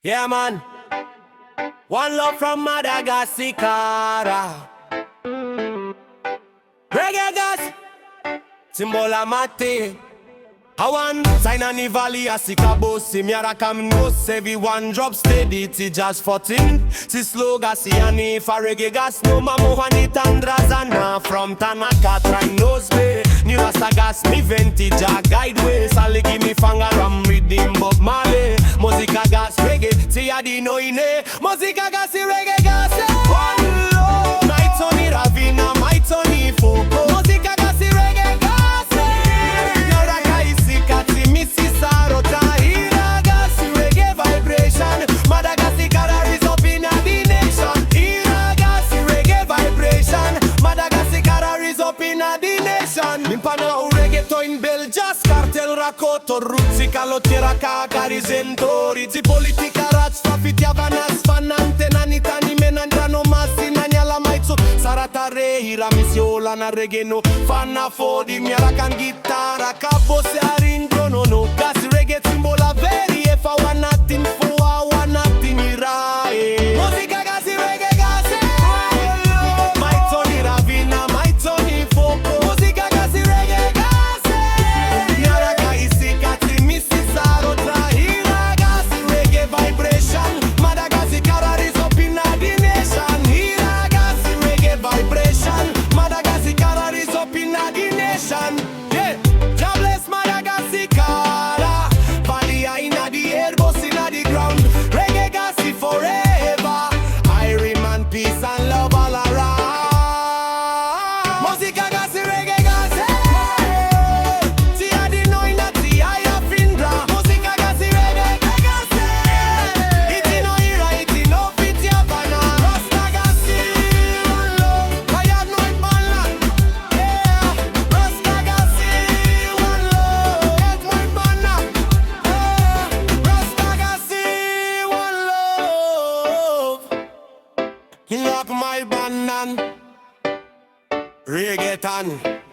Yeah, man. One love from Madagascar. Reggae gas, Timbola mate. I want sign on the Valiha Bass. Miara come no everyone drop steady. Ti just 14. Si slow gas yani for reggae gas. No mamo Juanita Andrazana from Tanaka try nose way. Ni rasta gas mi vintage a guide way. Sally give me fanga ram redeem Bob Marley. Musica gas reggae ti adi no ine. Musica gas reggae gas. One love. My Tony Ravina, my Tony Fogo. Musica gas reggae gas. Mimpana reggaeton belgias cartel rakoto ruzzi calottiera cacarisentori zi politica raz fafiti avanas fanante nanitani menandrano massi nanyala maitso sarata reira misiola na reggae fanna fodi miara kan gitara capo se arindono no gas reggae timbola veri e fa wanatin fo wanatin irae musica gas reggae gas my Tony Ravina my Tony Foco Lock my band reggaeton.